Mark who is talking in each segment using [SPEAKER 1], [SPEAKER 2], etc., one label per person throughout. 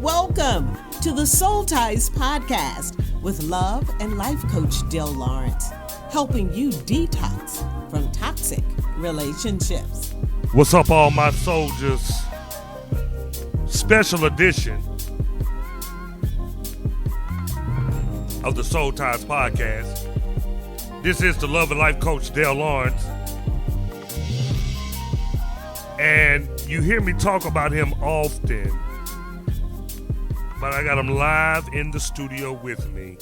[SPEAKER 1] Welcome to the Soul Ties Podcast with love and life coach Del Lawrence, helping you detox from toxic relationships.
[SPEAKER 2] What's up, all my soldiers? Special edition of the Soul Ties Podcast. This is the love and life coach Del Lawrence. And you hear me talk about him often, but I got him live in the studio with me.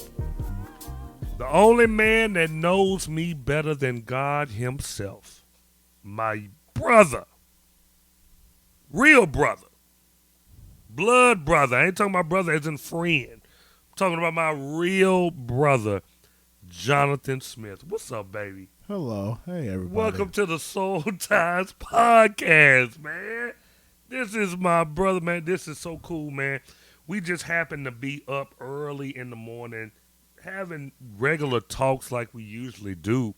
[SPEAKER 2] The only man that knows me better than God himself. My brother. Real brother. Blood brother. I ain't talking about brother as in friend. I'm talking about my real brother, Jonathan Smith. What's up, baby?
[SPEAKER 3] Hello. Hey, everybody.
[SPEAKER 2] Welcome to the Soul Ties Podcast, man. This is my brother, man. This is so cool, man. We just happen to be up early in the morning having regular talks like we usually do.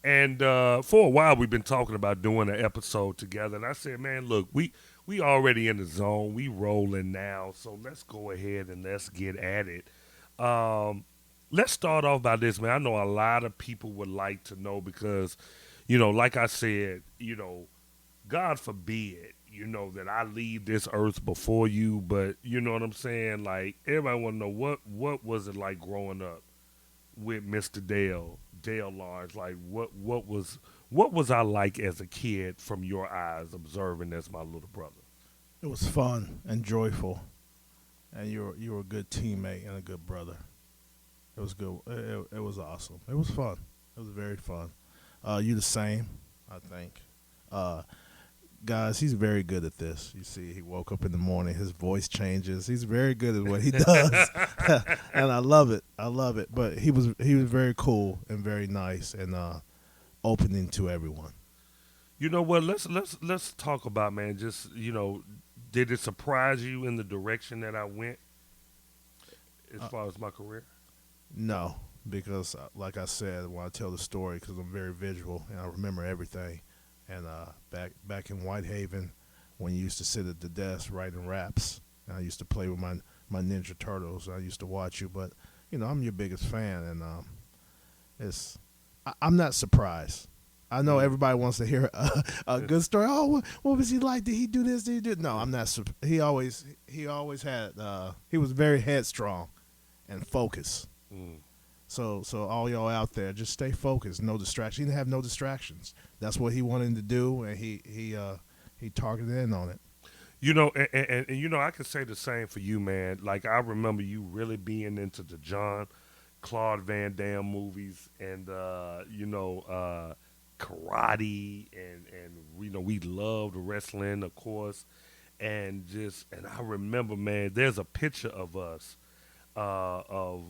[SPEAKER 2] And for a while, we've been talking about doing an episode together. And I said, man, look, we already in the zone. We rolling now. So let's go ahead and let's get at it. Let's start off by this, man. I know a lot of people would like to know because, you know, like I said, you know, God forbid, you know, that I leave this earth before you, but you know what I'm saying? Like, everybody want to know what was it like growing up with Mr. Dale Lawrence? Like, what was I like as a kid from your eyes observing as my little brother?
[SPEAKER 3] It was fun and joyful, and you were a good teammate and a good brother. It was good. It was awesome. It was fun. It was very fun. You the same, I think. Guys, he's very good at this. You see, he woke up in the morning, his voice changes. He's very good at what he does, and I love it. I love it. But he was very cool and very nice and opening to everyone.
[SPEAKER 2] You know what? Let's talk about, man. Just, you know, did it surprise you in the direction that I went as far as my career?
[SPEAKER 3] No, because like I said, when I tell the story, because I'm very visual and I remember everything. And back in Whitehaven, when you used to sit at the desk writing raps, and I used to play with my Ninja Turtles. I used to watch you, but you know I'm your biggest fan, and I'm not surprised. I know everybody wants to hear a good story. Oh, what was he like? Did he do this? Did he do? No, I'm not. He always had. He was very headstrong and focused. Mm. So all y'all out there, just stay focused. No distraction. He didn't have no distractions. That's what he wanted to do, and he targeted in on it.
[SPEAKER 2] You know, and you know, I can say the same for you, man. Like, I remember you really being into the Jean-Claude Van Damme movies, and you know, karate, and you know, we loved wrestling, of course, and I remember, man, there's a picture of us. Of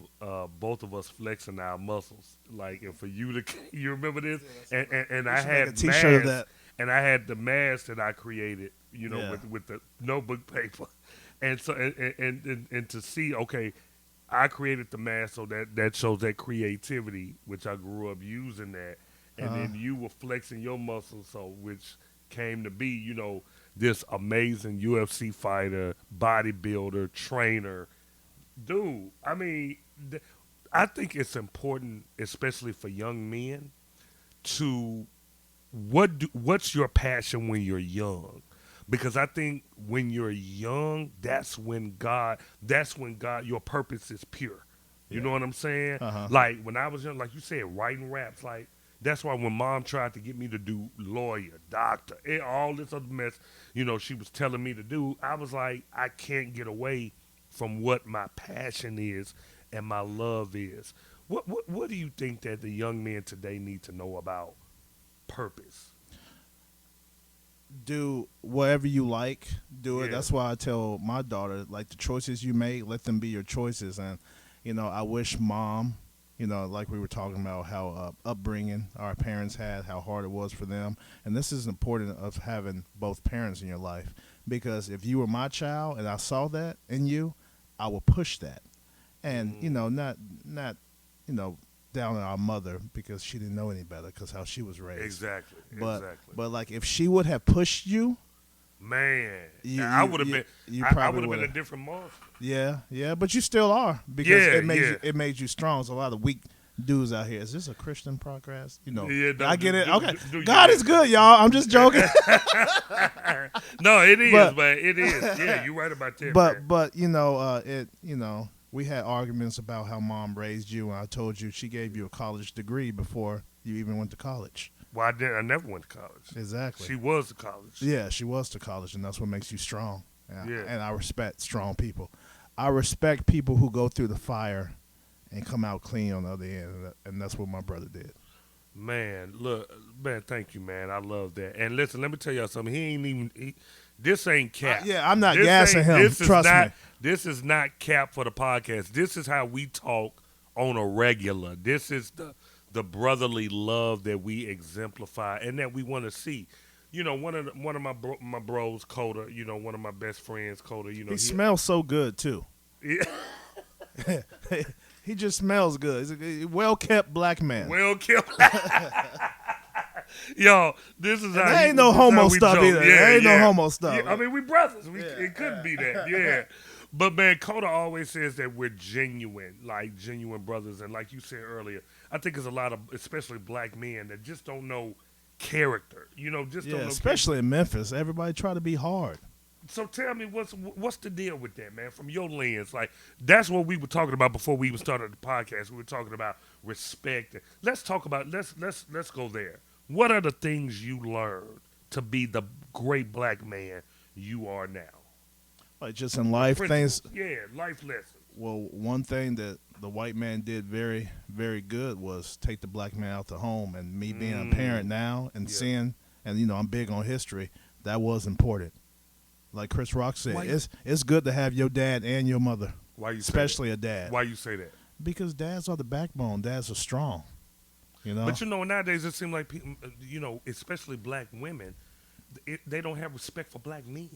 [SPEAKER 2] both of us flexing our muscles, like, and for you to, you remember this, and I had a T-shirt of that, and I had the mask that I created, you know, with the notebook paper, and so and to see, okay, I created the mask, so that shows that creativity, which I grew up using that, and then you were flexing your muscles, so which came to be, you know, this amazing UFC fighter, bodybuilder, trainer. Dude, I mean, I think it's important, especially for young men, to what's your passion when you're young? Because I think when you're young, that's when your purpose is pure. You know what I'm saying? Like, when I was young, like you said, writing raps, like, that's why when Mom tried to get me to do lawyer, doctor, all this other mess, you know, she was telling me to do, I was like, I can't get away from what my passion is and my love is. What do you think that the young men today need to know about purpose?
[SPEAKER 3] Do whatever you like, do it. That's why I tell my daughter, like, the choices you make, let them be your choices. And, you know, I wish Mom, you know, like we were talking about how upbringing our parents had, how hard it was for them. And this is important of having both parents in your life, because if you were my child and I saw that in you, I will push that, and you know, not you know, down on our mother because she didn't know any better because how she was raised.
[SPEAKER 2] Exactly.
[SPEAKER 3] But like, if she would have pushed you,
[SPEAKER 2] Man,
[SPEAKER 3] You,
[SPEAKER 2] I
[SPEAKER 3] you,
[SPEAKER 2] would have
[SPEAKER 3] you,
[SPEAKER 2] been.
[SPEAKER 3] you
[SPEAKER 2] I
[SPEAKER 3] probably
[SPEAKER 2] would have
[SPEAKER 3] would
[SPEAKER 2] been a
[SPEAKER 3] have.
[SPEAKER 2] different monster.
[SPEAKER 3] Yeah, but you still are because
[SPEAKER 2] Yeah,
[SPEAKER 3] it made you strong. There's a lot of weak dudes out here. Is this a Christian podcast?
[SPEAKER 2] Yeah, no,
[SPEAKER 3] I get it. Okay,
[SPEAKER 2] do
[SPEAKER 3] God is good, y'all. I'm just joking.
[SPEAKER 2] No, it is,
[SPEAKER 3] But-
[SPEAKER 2] man. It is. Yeah, you're right about that, man.
[SPEAKER 3] but we had arguments about how mom raised you, and I told you she gave you a college degree before you even went to college.
[SPEAKER 2] Well, I never went to college.
[SPEAKER 3] Exactly.
[SPEAKER 2] She was to college.
[SPEAKER 3] Yeah, she was to college, and that's what makes you strong.
[SPEAKER 2] Yeah.
[SPEAKER 3] And I respect strong people. I respect people who go through the fire and come out clean on the other end, and that's what my brother did.
[SPEAKER 2] Man, look, man, thank you, man. I love that. And listen, let me tell y'all something. He ain't even. This ain't cap.
[SPEAKER 3] Yeah, I'm not
[SPEAKER 2] This
[SPEAKER 3] gassing
[SPEAKER 2] ain't-
[SPEAKER 3] him.
[SPEAKER 2] This is
[SPEAKER 3] Trust
[SPEAKER 2] not,
[SPEAKER 3] me.
[SPEAKER 2] This is not cap for the podcast. This is how we talk on a regular. This is the brotherly love that we exemplify and that we want to see. You know, one of my bros, Coda. You know, one of my best friends, Coda. You know,
[SPEAKER 3] He smells so good too.
[SPEAKER 2] Yeah.
[SPEAKER 3] He just smells good. He's a well-kept black man.
[SPEAKER 2] Well kept. Yo, this is how
[SPEAKER 3] there ain't no homo stuff
[SPEAKER 2] joke.
[SPEAKER 3] either. There ain't no homo stuff.
[SPEAKER 2] Yeah, I mean, we brothers. It couldn't be that. Yeah. But man, Coda always says that we're genuine, like genuine brothers. And like you said earlier, I think there's a lot of, especially black men, that just don't know character. You know, just don't know.
[SPEAKER 3] Especially in Memphis, everybody try to be hard.
[SPEAKER 2] So tell me, what's the deal with that, man? From your lens, like that's what we were talking about before we even started the podcast. We were talking about respect. Let's talk about let's go there. What are the things you learned to be the great black man you are now?
[SPEAKER 3] Like just in life, things.
[SPEAKER 2] Yeah, life lessons.
[SPEAKER 3] Well, one thing that the white man did very, very good was take the black man out the home. And me being a parent now and seeing, and I'm big on history, that was important. Like Chris Rock said, it's good to have your dad and your mother.
[SPEAKER 2] Why you
[SPEAKER 3] especially a dad?
[SPEAKER 2] Why you say that?
[SPEAKER 3] Because dads are the backbone. Dads are strong.
[SPEAKER 2] But nowadays it seems like people, especially black women, they don't have respect for black men.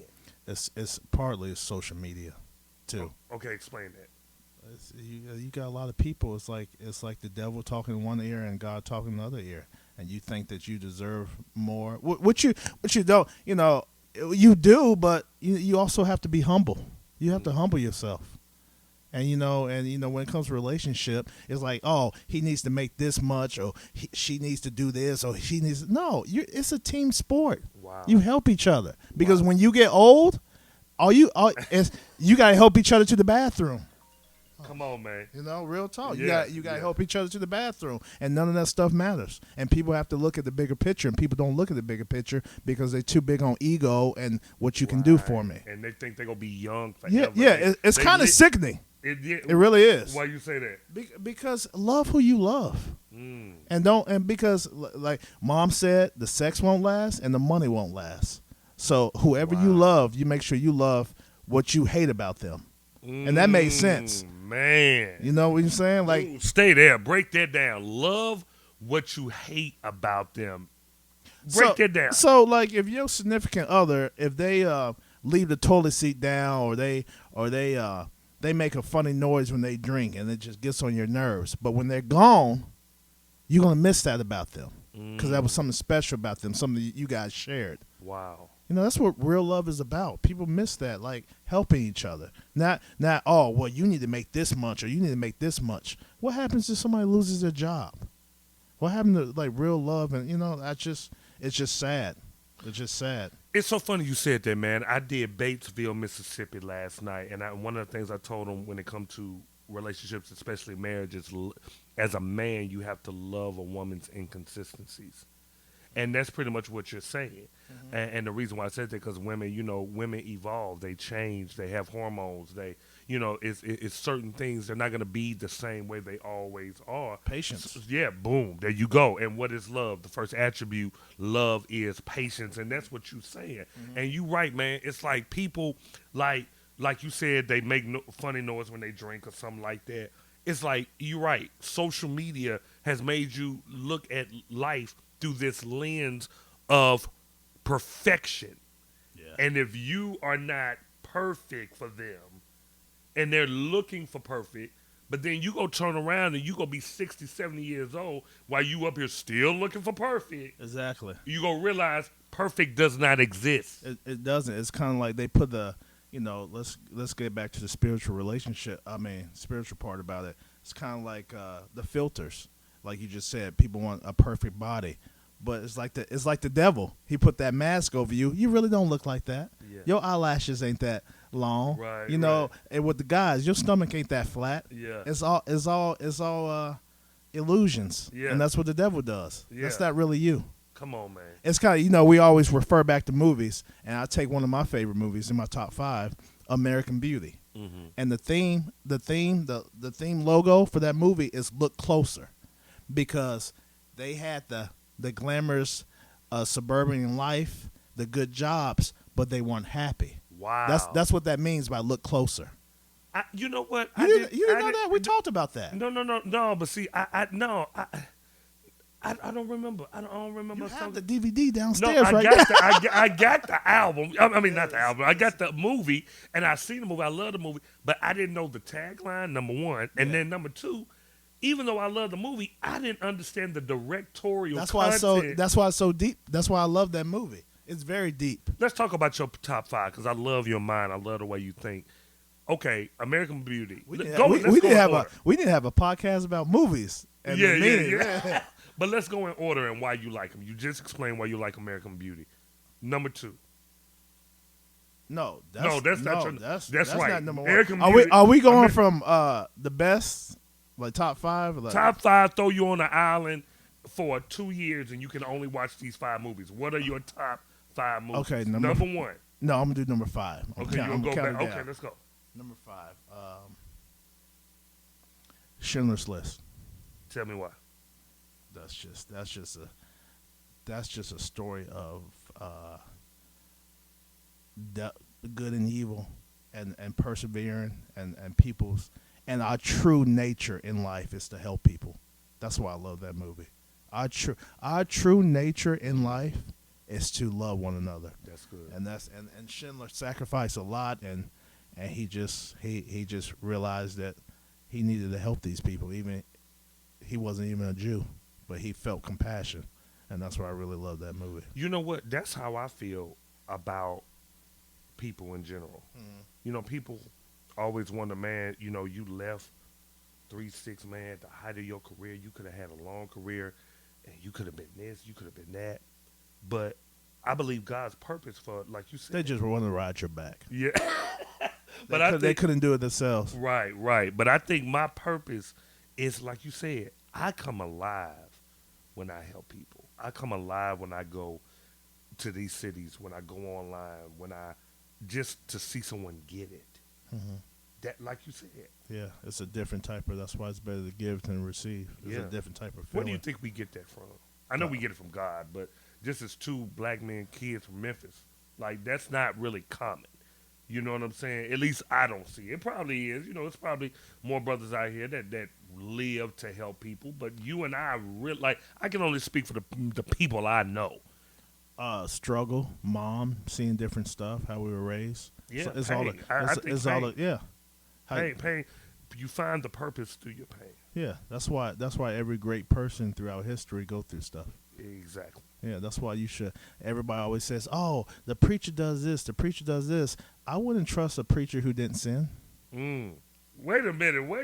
[SPEAKER 3] It's partly social media, too.
[SPEAKER 2] Oh, okay, explain that.
[SPEAKER 3] You got a lot of people. It's like the devil talking in one ear and God talking in the other ear, and you think that you deserve more. What you don't, you do, but you also have to be humble. You have to humble yourself. And when it comes to relationship, it's like, oh, he needs to make this much, or she needs to do this, or she needs. No, it's a team sport.
[SPEAKER 2] Wow.
[SPEAKER 3] You help each other because when you get old, you gotta help each other to the bathroom.
[SPEAKER 2] Come on, man.
[SPEAKER 3] Real talk.
[SPEAKER 2] Yeah,
[SPEAKER 3] You gotta help each other to the bathroom, and none of that stuff matters. And people have to look at the bigger picture, and people don't look at the bigger picture because they're too big on ego and what you can do for me.
[SPEAKER 2] And they think they're gonna be young forever.
[SPEAKER 3] Yeah. It's kind of sickening. It really is.
[SPEAKER 2] Why you say that?
[SPEAKER 3] Because love who you love, and because like Mom said, the sex won't last and the money won't last. So whoever you love, you make sure you love what you hate about them, and that makes sense.
[SPEAKER 2] Man,
[SPEAKER 3] you know what I'm saying? Like,
[SPEAKER 2] stay there. Break that down. Love what you hate about them. Break that down.
[SPEAKER 3] So, like, if your significant other, if they leave the toilet seat down, or they make a funny noise when they drink, and it just gets on your nerves, but when they're gone, you're gonna miss that about them because that was something special about them, something you guys shared.
[SPEAKER 2] Wow.
[SPEAKER 3] That's what real love is about. People miss that, like helping each other. Not oh, well, you need to make this much or you need to make this much. What happens if somebody loses their job? What happened to like real love? And it's just sad. It's just sad.
[SPEAKER 2] It's so funny you said that, man. I did Batesville, Mississippi last night, and one of the things I told them when it comes to relationships, especially marriages, as a man, you have to love a woman's inconsistencies. And that's pretty much what you're saying. Mm-hmm. And the reason why I said that because women evolve, they change, they have hormones, it's certain things. They're not going to be the same way they always are.
[SPEAKER 3] Patience.
[SPEAKER 2] Yeah, boom, there you go. And what is love? The first attribute, love is patience, and that's what you're saying. Mm-hmm. And you right, man. It's like people, like you said, they make funny noise when they drink or something like that. It's like, you're right. Social media has made you look at life through this lens of perfection. Yeah. And if you are not perfect for them and they're looking for perfect, but then you go turn around and you go be 60, 70 years old while you up here still looking for perfect.
[SPEAKER 3] Exactly.
[SPEAKER 2] You go realize perfect does not exist.
[SPEAKER 3] It doesn't. It's kind of like they put the, let's get back to the spiritual relationship. I mean, spiritual part about it. It's kind of like the filters, like you just said. People want a perfect body, but it's like the devil. He put that mask over you. You really don't look like that.
[SPEAKER 2] Yeah.
[SPEAKER 3] Your eyelashes ain't that long.
[SPEAKER 2] Right.
[SPEAKER 3] And with the guys, your stomach ain't that flat.
[SPEAKER 2] Yeah.
[SPEAKER 3] It's all illusions.
[SPEAKER 2] Yeah.
[SPEAKER 3] And that's what the devil does.
[SPEAKER 2] Yeah.
[SPEAKER 3] That's not really you.
[SPEAKER 2] Come on, man.
[SPEAKER 3] It's kind of, we always refer back to movies, and I take one of my favorite movies in my top 5, American Beauty.
[SPEAKER 2] Mm-hmm.
[SPEAKER 3] And the theme logo for that movie is Look Closer, because they had the glamorous suburban life, the good jobs, but they weren't happy.
[SPEAKER 2] Wow.
[SPEAKER 3] That's what that means by Look Closer.
[SPEAKER 2] You know what?
[SPEAKER 3] You didn't know that? We talked about that.
[SPEAKER 2] No. But see, I don't remember. I don't remember.
[SPEAKER 3] You have
[SPEAKER 2] something.
[SPEAKER 3] the DVD
[SPEAKER 2] No,
[SPEAKER 3] downstairs,
[SPEAKER 2] I
[SPEAKER 3] right?
[SPEAKER 2] got the album. I mean, not the album. I got the movie, and I seen the movie. I love the movie, but I didn't know the tagline. Number one, and then number two, even though I love the movie, I didn't understand the directorial.
[SPEAKER 3] That's
[SPEAKER 2] content.
[SPEAKER 3] why it's so deep. That's why I love that movie. It's very deep.
[SPEAKER 2] Let's talk about your top 5 because I love your mind. I love the way you think. Okay, American Beauty.
[SPEAKER 3] We need to have a podcast about movies. And
[SPEAKER 2] Yeah. But let's go in order and why you like them. You just explained why you like American Beauty. Number 2.
[SPEAKER 3] That's
[SPEAKER 2] right.
[SPEAKER 3] not number
[SPEAKER 2] American
[SPEAKER 3] one.
[SPEAKER 2] Beauty.
[SPEAKER 3] Are we going from the best, like top 5? Like,
[SPEAKER 2] top 5, throw you on an island for 2 years and you can only watch these 5 movies. What are your top 5 movies?
[SPEAKER 3] Okay,
[SPEAKER 2] number 1.
[SPEAKER 3] No, I'm gonna do number 5.
[SPEAKER 2] Okay, you're gonna go back. Okay, let's go.
[SPEAKER 3] Number 5. Schindler's List.
[SPEAKER 2] Tell me why.
[SPEAKER 3] That's just a story of good and evil, and persevering, and people's, and our true nature in life is to help people. That's why I love that movie. Our true nature in life is to love one another.
[SPEAKER 2] That's good.
[SPEAKER 3] And Schindler sacrificed a lot, and he just realized that he needed to help these people. Even he wasn't even a Jew, but he felt compassion, and that's why I really love that movie.
[SPEAKER 2] You know what? That's how I feel about people in general. Mm. People always wonder, man, you left 3-6, man, at the height of your career. You could have had a long career, and you could have been this, you could have been that. But I believe God's purpose for, like you said.
[SPEAKER 3] They just want to ride your back.
[SPEAKER 2] Yeah.
[SPEAKER 3] They couldn't do it themselves.
[SPEAKER 2] Right. But I think my purpose is, like you said, I come alive when I help people. I come alive when I go to these cities, when I go online, when I just to see someone get it. Mm-hmm. That, like you said.
[SPEAKER 3] Yeah, it's a different type of. That's why it's better to give than receive. It's a different type of feeling.
[SPEAKER 2] Where do you think we get that from? I know we get it from God, but just as 2 black men, kids from Memphis, like that's not really common. You know what I'm saying? At least I don't see it. It probably is. It's probably more brothers out here that live to help people. But you and I really, I can only speak for the people I know.
[SPEAKER 3] Struggle, mom, seeing different stuff, how we were raised.
[SPEAKER 2] Yeah,
[SPEAKER 3] so it's
[SPEAKER 2] pain.
[SPEAKER 3] all
[SPEAKER 2] Pain. You find the purpose through your pain.
[SPEAKER 3] Yeah, that's why every great person throughout history go through stuff.
[SPEAKER 2] Exactly.
[SPEAKER 3] Yeah, that's why you should. Everybody always says, "Oh, the preacher does this. The preacher does this." I wouldn't trust a preacher who didn't sin.
[SPEAKER 2] Wait a minute. Why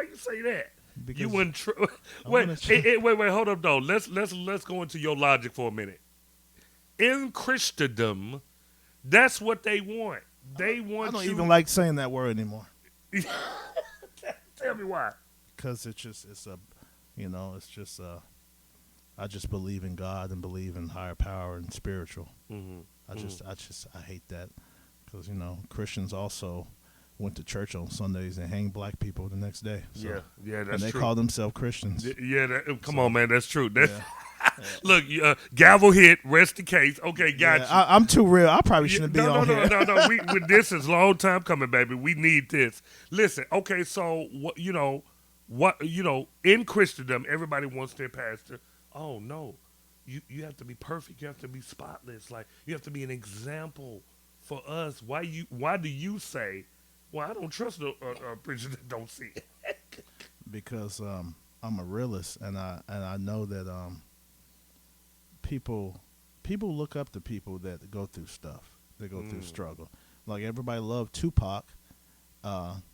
[SPEAKER 2] you say that?
[SPEAKER 3] Because
[SPEAKER 2] you wouldn't wait. Hold up, though. Let's go into your logic for a minute. In Christendom, that's what they want. They want.
[SPEAKER 3] I don't even like saying that word anymore.
[SPEAKER 2] Tell me why.
[SPEAKER 3] Because I just believe in God and believe in higher power and spiritual. Mm-hmm. I hate that because Christians also went to church on Sundays and hang black people the next day. So,
[SPEAKER 2] yeah, that's true.
[SPEAKER 3] And they call themselves Christians.
[SPEAKER 2] Come on, man, that's true. Look, gavel hit, rest the case. Okay, got you.
[SPEAKER 3] I'm too real. I probably shouldn't be on here.
[SPEAKER 2] No. This is a long time coming, baby. We need this. Listen, okay, so in Christendom, everybody wants their pastor. Oh no, you have to be perfect. You have to be spotless. Like you have to be an example for us. Why do you say? Well, I don't trust a preacher that don't see it.
[SPEAKER 3] Because I'm a realist, and I know that people people look up to people that go through stuff. They go through struggle. Like everybody loved Tupac,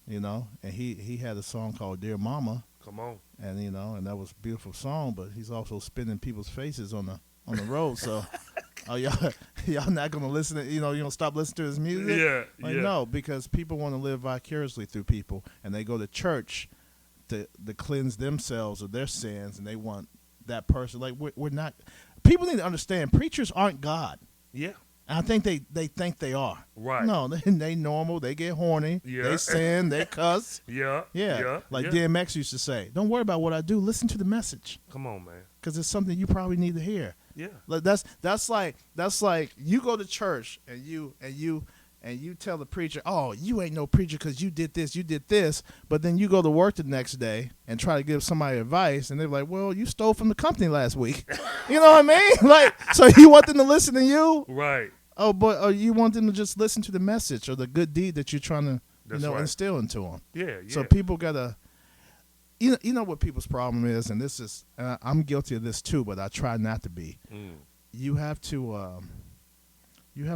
[SPEAKER 3] you know, and he had a song called Dear Mama.
[SPEAKER 2] Come on.
[SPEAKER 3] And you know, and that was a beautiful song, but he's also spinning people's faces on the road. So y'all not gonna listen to, you know, you don't stop listening to his music?
[SPEAKER 2] Yeah.
[SPEAKER 3] No, because people want to live vicariously through people, and they go to church to cleanse themselves of their sins, and they want that person. Like we're not. People need to understand preachers aren't God.
[SPEAKER 2] Yeah.
[SPEAKER 3] And I think they think they are.
[SPEAKER 2] Right.
[SPEAKER 3] No, they normal. They get horny.
[SPEAKER 2] Yeah.
[SPEAKER 3] They sin. They cuss.
[SPEAKER 2] Yeah.
[SPEAKER 3] Like DMX used to say, "Don't worry about what I do. Listen to the message."
[SPEAKER 2] Come on, man.
[SPEAKER 3] Because it's something you probably need to hear.
[SPEAKER 2] Yeah.
[SPEAKER 3] Like that's like you go to church and you tell the preacher, "Oh, you ain't no preacher because you did this," but then you go to work the next day and try to give somebody advice, and they're like, "Well, you stole from the company last week." You know what I mean? Like, so you want them to listen to you?
[SPEAKER 2] Right.
[SPEAKER 3] Oh, but you want them to just listen to the message or the good deed that you're trying to,
[SPEAKER 2] That's right.
[SPEAKER 3] instill into them.
[SPEAKER 2] Yeah.
[SPEAKER 3] So people gotta, you know what people's problem is, and this is, I'm guilty of this too, but I try not to be. You have to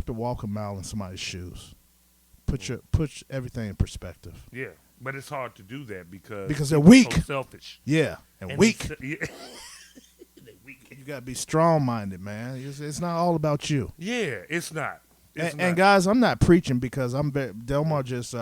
[SPEAKER 3] walk a mile in somebody's shoes. Put everything in perspective.
[SPEAKER 2] Yeah. But it's hard to do that because
[SPEAKER 3] they're weak.
[SPEAKER 2] So selfish.
[SPEAKER 3] Yeah, and weak.
[SPEAKER 2] Yeah.
[SPEAKER 3] You gotta be strong-minded, man. It's not all about you.
[SPEAKER 2] Yeah, it's not.
[SPEAKER 3] And guys, I'm not preaching because Delmar just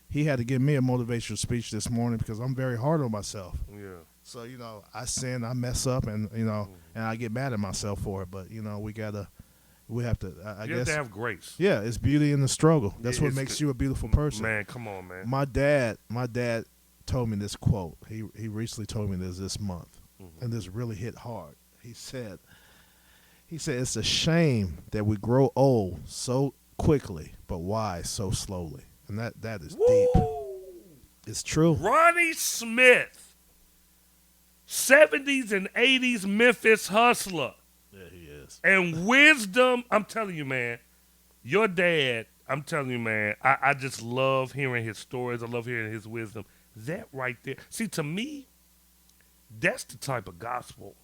[SPEAKER 3] he had to give me a motivational speech this morning because I'm very hard on myself.
[SPEAKER 2] Yeah.
[SPEAKER 3] So I sin, I mess up, and and I get mad at myself for it. But we have to. I
[SPEAKER 2] You
[SPEAKER 3] guess
[SPEAKER 2] have to have grace.
[SPEAKER 3] Yeah, it's beauty in the struggle. That's
[SPEAKER 2] Yeah,
[SPEAKER 3] what makes you a beautiful person.
[SPEAKER 2] Man, come on, man.
[SPEAKER 3] My dad told me this quote. He recently told me this month, and this really hit hard. He said, it's a shame that we grow old so quickly, but wise so slowly. And that is deep. It's true.
[SPEAKER 2] Ronnie Smith, 70s and 80s Memphis hustler.
[SPEAKER 3] Yeah, he is.
[SPEAKER 2] And wisdom, I'm telling you, man, your dad, I'm telling you, man, I just love hearing his stories. I love hearing his wisdom. That right there. See, to me, that's the type of gospel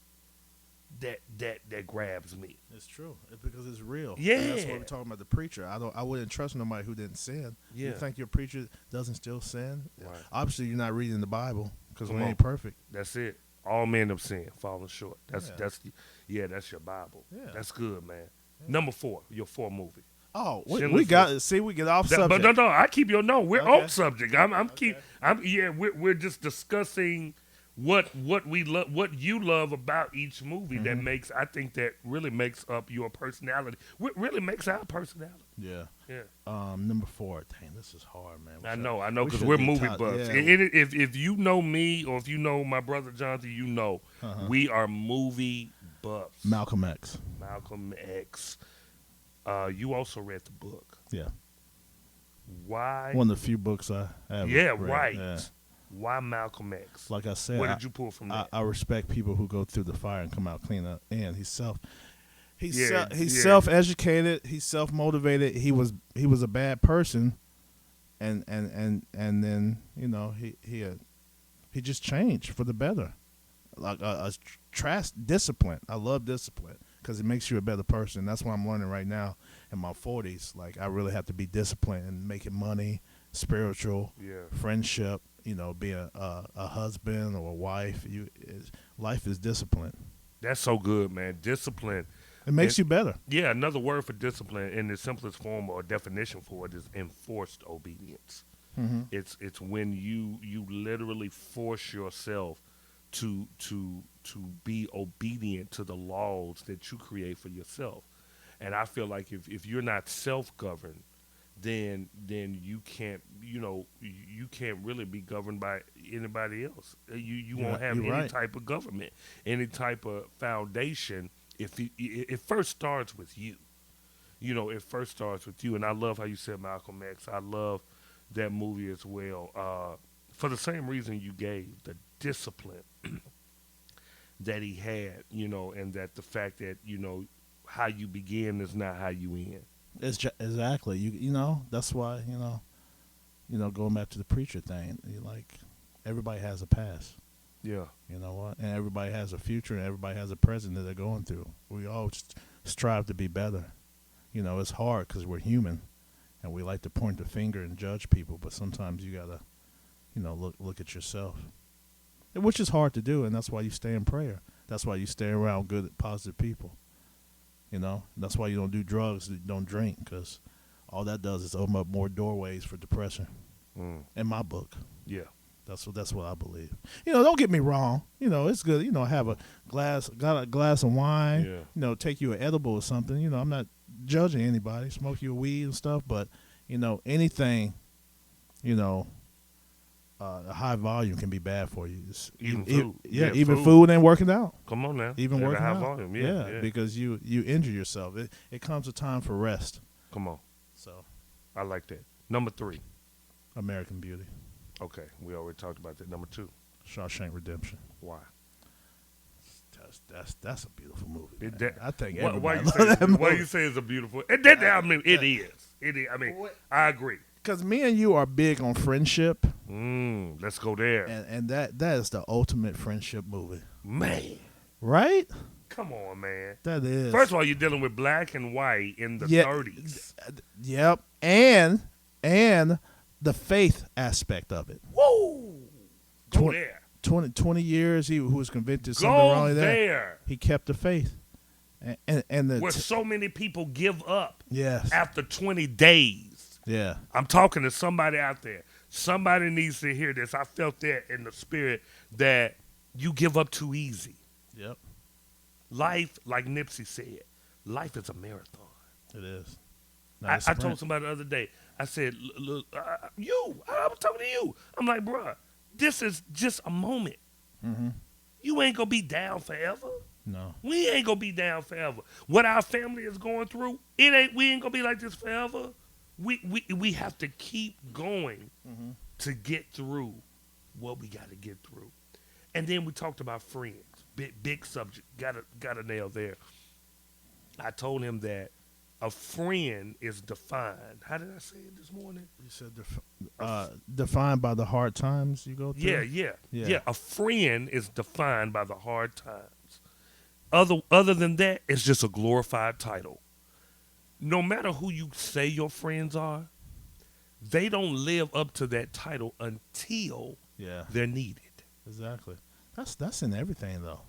[SPEAKER 2] that grabs me.
[SPEAKER 3] It's true. Because it's real.
[SPEAKER 2] Yeah.
[SPEAKER 3] And that's what we're talking about the preacher. I wouldn't trust nobody who didn't sin.
[SPEAKER 2] Yeah.
[SPEAKER 3] You think your preacher doesn't still sin?
[SPEAKER 2] Right.
[SPEAKER 3] Obviously, you're not reading the Bible because we
[SPEAKER 2] Come on.
[SPEAKER 3] ain't perfect.
[SPEAKER 2] That's it. All men have sinned, falling short. That's
[SPEAKER 3] Yeah.
[SPEAKER 2] that's your Bible.
[SPEAKER 3] Yeah.
[SPEAKER 2] That's good, man. Number 4, your 4 movie.
[SPEAKER 3] Oh,
[SPEAKER 2] Schindler's
[SPEAKER 3] we got
[SPEAKER 2] List.
[SPEAKER 3] see we get off subject.
[SPEAKER 2] But no, I keep your no. We're
[SPEAKER 3] Okay.
[SPEAKER 2] on subject. We're just discussing what we love, what you love about each movie I think that really makes up your personality. What really makes our personality.
[SPEAKER 3] Yeah.
[SPEAKER 2] Yeah.
[SPEAKER 3] Number 4. Dang, this is hard, man.
[SPEAKER 2] I know,
[SPEAKER 3] we
[SPEAKER 2] because
[SPEAKER 3] should
[SPEAKER 2] we're
[SPEAKER 3] get
[SPEAKER 2] movie
[SPEAKER 3] top-
[SPEAKER 2] buffs.
[SPEAKER 3] yeah.
[SPEAKER 2] If you know me or if you know my brother Jonathan, we are movie buffs.
[SPEAKER 3] Malcolm X.
[SPEAKER 2] Malcolm X. You also read the book.
[SPEAKER 3] Yeah.
[SPEAKER 2] Why?
[SPEAKER 3] One of the few books I have.
[SPEAKER 2] Yeah,
[SPEAKER 3] read.
[SPEAKER 2] right.
[SPEAKER 3] Yeah.
[SPEAKER 2] Why Malcolm X?
[SPEAKER 3] Like I said,
[SPEAKER 2] What did you pull from that?
[SPEAKER 3] I respect people who go through the fire and come out clean up. And he's
[SPEAKER 2] Yeah.
[SPEAKER 3] self-educated. He's self-motivated. He was a bad person, and then he just changed for the better. Like discipline. I love discipline because it makes you a better person. That's what I'm learning right now in my 40s. Like I really have to be disciplined and making money, spiritual, friendship. Being a husband or a wife. Life is discipline.
[SPEAKER 2] That's so good, man. Discipline.
[SPEAKER 3] It makes you better.
[SPEAKER 2] Yeah, another word for discipline in the simplest form or definition for it is enforced obedience.
[SPEAKER 3] Mm-hmm.
[SPEAKER 2] It's when you literally force yourself to be obedient to the laws that you create for yourself. And I feel like if you're not self-governed, then you can't you can't really be governed by anybody else. You won't have any type of government, any type of foundation. It first starts with you. It first starts with you. And I love how you said Malcolm X. I love that movie as well. For the same reason you gave, the discipline that he had, and that the fact that how you begin is not how you end.
[SPEAKER 3] Exactly. That's why going back to the preacher thing. Everybody has a past.
[SPEAKER 2] Yeah.
[SPEAKER 3] You know what? And everybody has a future, and everybody has a present that they're going through. We all strive to be better. You know, it's hard because we're human, and we like to point the finger and judge people. But sometimes you gotta, you know, look at yourself, which is hard to do, and that's why you stay in prayer. That's why you stay around good, positive people. You know, that's why you don't do drugs, you don't drink, because all that does is open up more doorways for depression. In my book,
[SPEAKER 2] Yeah.
[SPEAKER 3] that's what I believe. You know, don't get me wrong. You know, it's good. You know, have got a glass of wine.
[SPEAKER 2] Yeah.
[SPEAKER 3] You know, take you an edible or something. You know, I'm not judging anybody. Smoke you a weed and stuff, but you know, anything, you know, a high volume can be bad for you.
[SPEAKER 2] Even food.
[SPEAKER 3] Yeah, even food ain't working out.
[SPEAKER 2] Come on now.
[SPEAKER 3] Even
[SPEAKER 2] At a
[SPEAKER 3] working
[SPEAKER 2] high
[SPEAKER 3] out.
[SPEAKER 2] volume. Yeah.
[SPEAKER 3] Because you injure yourself. It comes a time for rest.
[SPEAKER 2] Come on.
[SPEAKER 3] So,
[SPEAKER 2] I like that. Number 3.
[SPEAKER 3] American Beauty,
[SPEAKER 2] Okay, we already talked about that. Number 2.
[SPEAKER 3] Shawshank Redemption.
[SPEAKER 2] Why?
[SPEAKER 3] That's a beautiful movie.
[SPEAKER 2] It-
[SPEAKER 3] Man.
[SPEAKER 2] that-
[SPEAKER 3] I think
[SPEAKER 2] Why
[SPEAKER 3] everybody
[SPEAKER 2] you
[SPEAKER 3] loves
[SPEAKER 2] say
[SPEAKER 3] that movie.
[SPEAKER 2] why you say it's a beautiful? I mean, it is. It is. I mean, I agree.
[SPEAKER 3] Because me and you are big on friendship,
[SPEAKER 2] Let's go there,
[SPEAKER 3] and that is the ultimate friendship movie,
[SPEAKER 2] man.
[SPEAKER 3] right?
[SPEAKER 2] Come on, man.
[SPEAKER 3] That is.
[SPEAKER 2] First of all, you're dealing with black and white in the
[SPEAKER 3] Yeah,
[SPEAKER 2] 30s.
[SPEAKER 3] Yep, and the faith aspect of it.
[SPEAKER 2] Woo! Go
[SPEAKER 3] Twen-
[SPEAKER 2] there.
[SPEAKER 3] 20 years, he who was convicted something
[SPEAKER 2] Go
[SPEAKER 3] wrong with that.
[SPEAKER 2] there.
[SPEAKER 3] He kept the faith, and the
[SPEAKER 2] Where so many people give up
[SPEAKER 3] yes,
[SPEAKER 2] after 20 days.
[SPEAKER 3] yeah,
[SPEAKER 2] I'm talking to somebody out there. Somebody needs to hear this. I felt that in the spirit that you give up too easy.
[SPEAKER 3] yep,
[SPEAKER 2] Life, like Nipsey said, life is a marathon.
[SPEAKER 3] it is.
[SPEAKER 2] I told somebody the other day, I said, look, I was talking to you. I'm like, bruh, this is just a moment.
[SPEAKER 3] Mm-hmm.
[SPEAKER 2] You ain't going to be down forever.
[SPEAKER 3] No,
[SPEAKER 2] We ain't going to be down forever. What our family is going through, we ain't going to be like this forever. We have to keep going to get through what we got to get through. And then we talked about friends. Big subject. Got a nail there. I told him that a friend is defined. How did I say it this morning?
[SPEAKER 3] you said defined by the hard times you go through.
[SPEAKER 2] Yeah. A friend is defined by the hard times. Other than that, it's just a glorified title. No matter who you say your friends are, they don't live up to that title until
[SPEAKER 3] Yeah,
[SPEAKER 2] they're needed.
[SPEAKER 3] exactly. That's in everything though.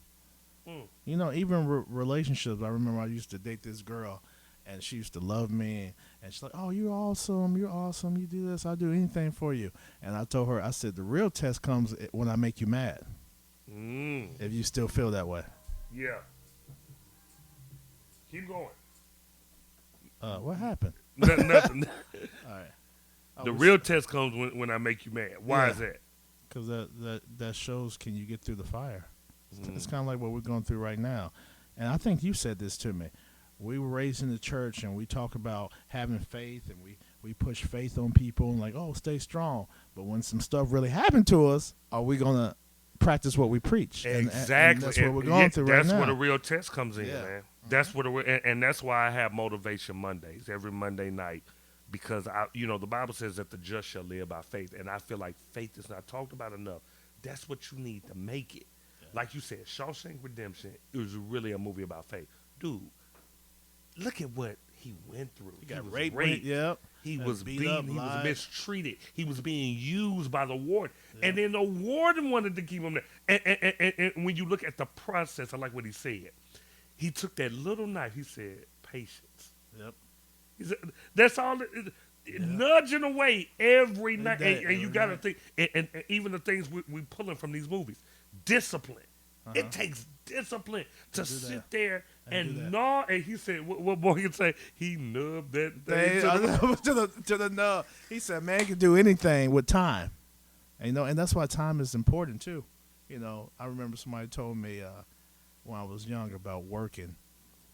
[SPEAKER 2] Mm.
[SPEAKER 3] You know, even relationships. I remember I used to date this girl, and she used to love me, and she's like, "Oh, you're awesome. You do this. I'll do anything for you." And I told her, I said, "The real test comes when I make you mad. If you still feel that way."
[SPEAKER 2] Yeah. Keep going.
[SPEAKER 3] What happened?
[SPEAKER 2] Nothing.
[SPEAKER 3] All right.
[SPEAKER 2] The real test comes when I make you mad. Why
[SPEAKER 3] Yeah.
[SPEAKER 2] is that?
[SPEAKER 3] Because that shows, can you get through the fire? It's kind of like what we're going through right now. And I think you said this to me. We were raised in the church, and we talk about having faith, and we push faith on people, and like, oh, stay strong. But when some stuff really happened to us, are we going to practice what we preach?
[SPEAKER 2] Exactly.
[SPEAKER 3] And that's what we're going through right
[SPEAKER 2] that's
[SPEAKER 3] now.
[SPEAKER 2] where the real test comes in,
[SPEAKER 3] Yeah.
[SPEAKER 2] man. That's what, and that's why I have Motivation Mondays every Monday night, because the Bible says that the just shall live by faith, and I feel like faith is not talked about enough. That's what you need to make it. Yeah. Like you said, Shawshank Redemption is really a movie about faith, dude. Look at what he went through.
[SPEAKER 3] He got
[SPEAKER 2] was
[SPEAKER 3] raped. Yep.
[SPEAKER 2] He
[SPEAKER 3] And
[SPEAKER 2] was
[SPEAKER 3] beat
[SPEAKER 2] beaten.
[SPEAKER 3] up,
[SPEAKER 2] He was
[SPEAKER 3] lied.
[SPEAKER 2] mistreated. He was being used by the warden.
[SPEAKER 3] Yeah.
[SPEAKER 2] And then the warden wanted to keep him there. And when you look at the process, I like what he said. He took that little knife. He said, patience.
[SPEAKER 3] Yep.
[SPEAKER 2] He said, that's all. Nudging away every night.
[SPEAKER 3] day,
[SPEAKER 2] And you
[SPEAKER 3] every
[SPEAKER 2] got to
[SPEAKER 3] night.
[SPEAKER 2] think, and even the things we pulling from these movies. Discipline. It takes discipline to
[SPEAKER 3] do that.
[SPEAKER 2] sit there
[SPEAKER 3] And do that.
[SPEAKER 2] and gnaw. And he said, what boy can say? He nubbed that
[SPEAKER 3] They,
[SPEAKER 2] thing
[SPEAKER 3] to the nub. He said, "Man can do anything with time," and and that's why time is important too. I remember somebody told me when I was young about working,